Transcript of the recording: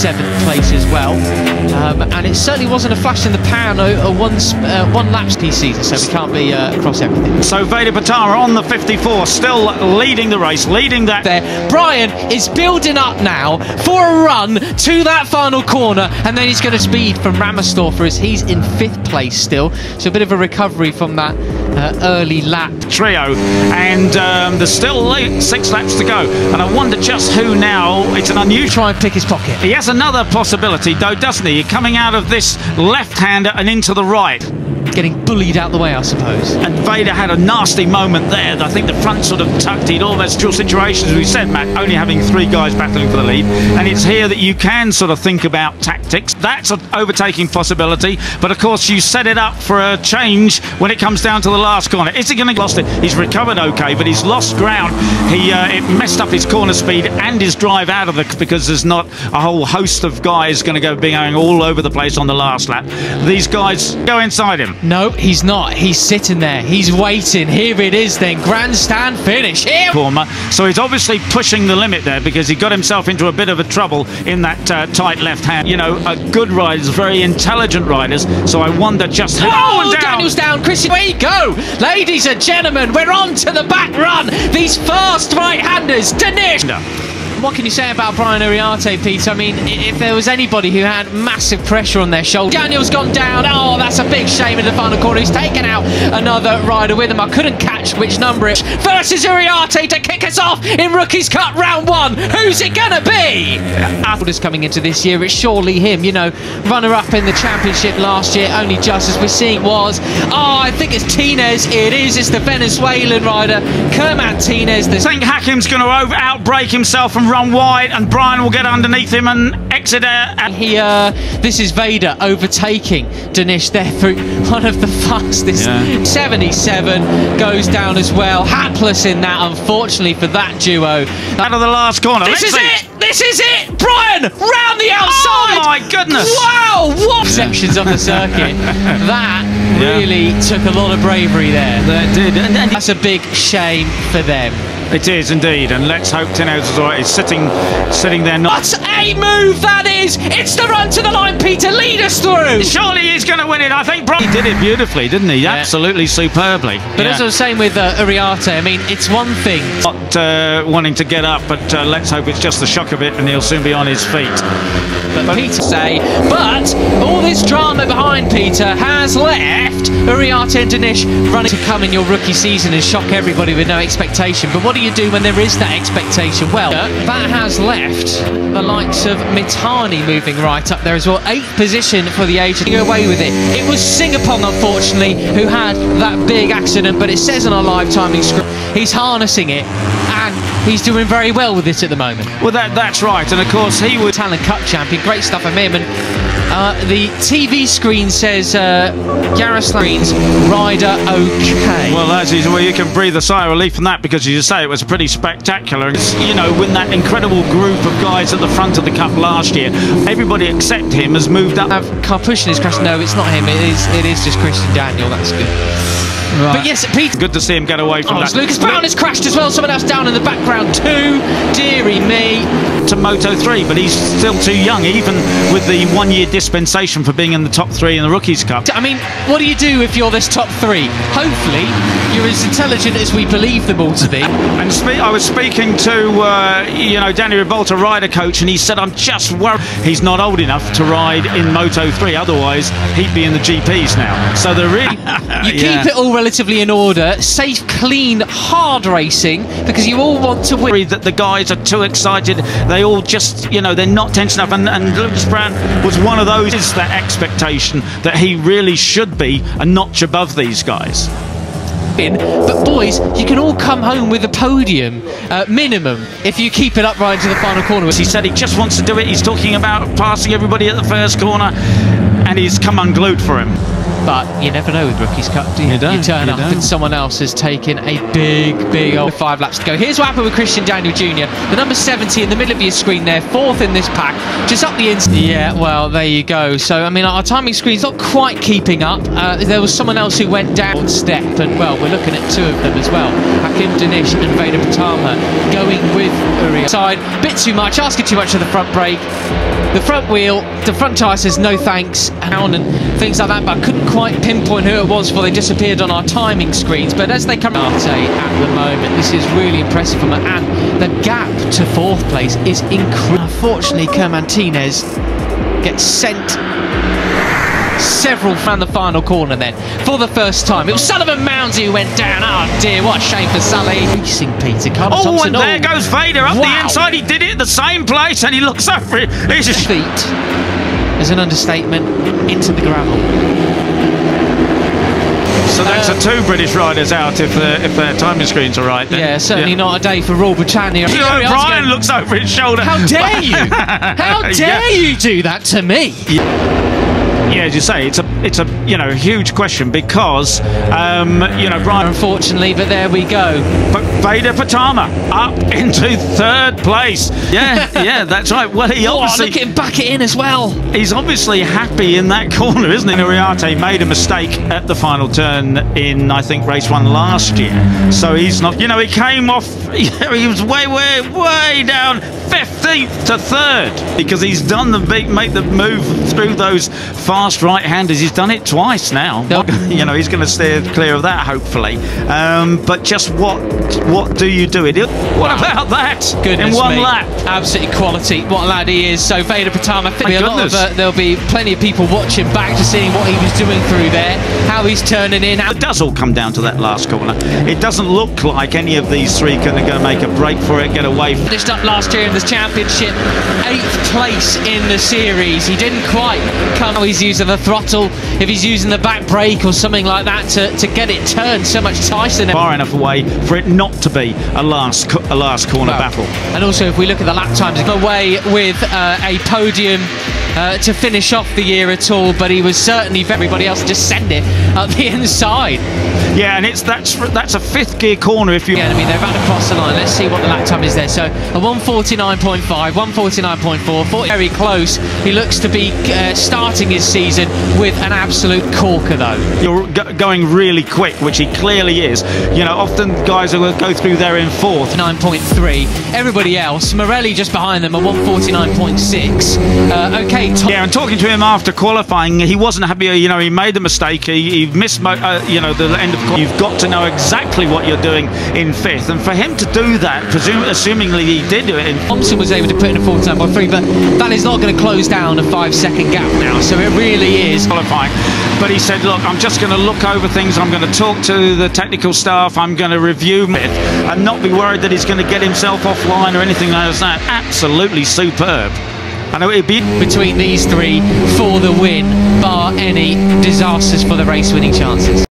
7th place as well. And it certainly wasn't a flash in the pan, one lap this season, so we can't be across everything. So Veda Pratama on the 54, still leading the race, leading that. There, Brian is building up now for a run to that final corner, and then he's going to speed from Ramersdorfer as he's in 5th place still. So a bit of a recovery from that early lap. Trio, and there's still 6 laps to go, and I wonder just who now. It's an unusual. Try and pick his pocket. He has another possibility though, doesn't he? Coming out of this left-hander and into the right. Getting bullied out the way, I suppose. And Veda had a nasty moment there. I think the front sort of tucked in, almost dual situations, as we said, Matt, only having 3 guys battling for the lead. And it's here that you can sort of think about tactics. That's an overtaking possibility, but of course you set it up for a change when it comes down to the last corner. Is he going to lost it? He's recovered okay, but he's lost ground. It messed up his corner speed and his drive out of it, because there's not a whole host of guys going to be going all over the place on the last lap. These guys go inside him. No, he's not. He's sitting there. He's waiting. Here it is then. Grandstand finish. Here. So he's obviously pushing the limit there, because he got himself into a bit of a trouble in that tight left hand. You know, good riders, very intelligent riders. So I wonder just who. Oh, Daniel's down. Chris, away you go. Ladies and gentlemen, we're on to the back run. These fast right-handers. Danish. What can you say about Brian Uriarte, Pete? I mean, if there was anybody who had massive pressure on their shoulders. Daniel's gone down. Oh, that's a big shame in the final corner. He's taken out another rider with him. I couldn't catch which number it versus Uriarte to kick us off in Rookies Cup round 1. Who's it gonna be? Is coming into this year. It's surely him. You know, runner-up in the championship last year. Only just as we're seeing was. Oh, I think it's Tinez. It is. It's the Venezuelan rider, Kerman Tinez. I think Hakim's going to outbrake himself and run wide, and Brian will get underneath him and exit out. This is Veda overtaking Danish there through one of the fastest. 77 goes down as well. Hapless in that, unfortunately, for that duo. Out of the last corner. This is it! This is it! Brian, round the outside! Oh my goodness! Wow! What sections of the circuit. That really took a lot of bravery there. That did. And that's a big shame for them. It is indeed, and let's hope Tinez is all right. He's sitting there. What a move that is! It's the run to the line, Peter. Lead us through. Surely he's going to win it. I think Brian did it beautifully, didn't he? Yeah. Absolutely superbly. But as I was saying with Uriarte, I mean, it's one thing. Not wanting to get up, but let's hope it's just the shock of it, and he'll soon be on his feet. But Peter but all this drama behind Peter has left Uriarte and Danish running to come in your rookie season and shock everybody with no expectation. But what do you do when there is that expectation? Well, that has left the likes of Mitani moving right up there as well. 8th position for the agent. Away with it. It was Singapong, unfortunately, who had that big accident, but it says on our live timing script he's harnessing it, and he's doing very well with it at the moment. Well, that's right, and of course he was Talent Cup champion. Great stuff from him, and the TV screen says Yaroslav's rider okay. Well, you can breathe a sigh of relief from that, because as you say, it was pretty spectacular. And, you know, with that incredible group of guys at the front of the cup last year, everybody except him has moved up. Karpushin is crashed. No, it's not him. It is just Christian Daniel. That's good. Right. But yes, Pete. Good to see him get away from that. Lucas Brown has crashed as well. Someone else down in the background too. Deary me. To Moto 3, but he's still too young, even with the 1-year dispensation for being in the top 3 in the Rookies Cup. I mean, what do you do if you're this top 3? Hopefully, you're as intelligent as we believe them all to be. And I was speaking to, Danny Ribalta, rider coach, and he said, I'm just worried he's not old enough to ride in Moto 3. Otherwise, he'd be in the GPs now. So they're really... You keep it all relatively in order, safe, clean, hard racing, because you all want to win. That the guys are too excited. They all just, they're not tension up. And Lucas Brown was one of those. Is that expectation that he really should be a notch above these guys. But boys, you can all come home with a podium minimum if you keep it up right into the final corner. He said he just wants to do it. He's talking about passing everybody at the first corner, and he's come unglued for him. But you never know with Rookies Cup, do you? You turn up and someone else has taken a big old 5 laps to go. Here's what happened with Christian Daniel Jr. The number 70 in the middle of your screen there, 4th in this pack, just up the inside. Yeah, well, there you go. So, I mean, our timing screen's not quite keeping up. There was someone else who went down step, and, well, we're looking at 2 of them as well. Hakim Danish and Veda Pratama going with Uri. Side, bit too much, asking too much of the front brake. The front wheel, the front tyre says no thanks, and things like that, but I couldn't quite pinpoint who it was before they disappeared on our timing screens. But as they come out at the moment, this is really impressive from it, and the gap to 4th place is incredible. Unfortunately, Kermantinez gets sent several from the final corner then for the first time. It was Sullivan Mounsey who went down. Oh dear, what a shame for Sully. Racing Peter Carlos Thompson. And there goes Veda up the inside. He did it at the same place, and he looks over it. He's just feet is an understatement into the gravel. So that's 2 British riders out if their timing screens are right then. Yeah, certainly not a day for Rule Britannia. Brian looks over his shoulder. How dare you? How dare you do that to me? Yeah, as you say, it's a huge question because Brian, unfortunately, but there we go. But Veda Pratama up into 3rd place. Yeah, that's right. Well, he obviously look at him back it in as well. He's obviously happy in that corner, isn't he? Uriarte made a mistake at the final turn in, I think, race 1 last year. So he's not. He came off. He was way down 15th to 3rd because he's done made the move through those fast right-handers. He's done it twice now. He's going to steer clear of that, hopefully. But just what do you do? What about that? Goodness in 1 me. lap. Absolutely quality. What a lad he is. So Veda Pratama, there'll be plenty of people watching back to seeing what he was doing through there, how he's turning in. It does all come down to that last corner. It doesn't look like any of these 3 are going to make a break for it, get away. Finished up last year in the championship, 8th place in the series. He didn't quite come. He's using the throttle, if he's using the back brake or something like that to get it turned so much tighter. Far enough away for it not to be a last corner battle. And also, if we look at the lap times, he got away with a podium to finish off the year at all, but he was certainly for everybody else to just send it up the inside. Yeah, and that's a 5th gear corner if you. Yeah, I mean, they've had to cross the line. Let's see what the lap time is there. So a 1:49.5, 1:49.4, very close. He looks to be starting his season with an absolute corker, though. You're going really quick, which he clearly is. Often guys will go through there in 4th. 9.3. Everybody else, Morelli just behind them, a 1:49.6. Okay. Yeah, and talking to him after qualifying, he wasn't happy. He made a mistake. He missed, the end of. You've got to know exactly what you're doing in 5th, and for him to do that, assumingly he did do it. Thompson was able to put in a 49.3, but that is not going to close down a 5-second gap now. So it really is qualifying. But he said, look, I'm just going to look over things. I'm going to talk to the technical staff. I'm going to review it and not be worried that he's going to get himself offline or anything like that. Absolutely superb. I know it'd be between these 3 for the win, bar any disasters for the race winning chances.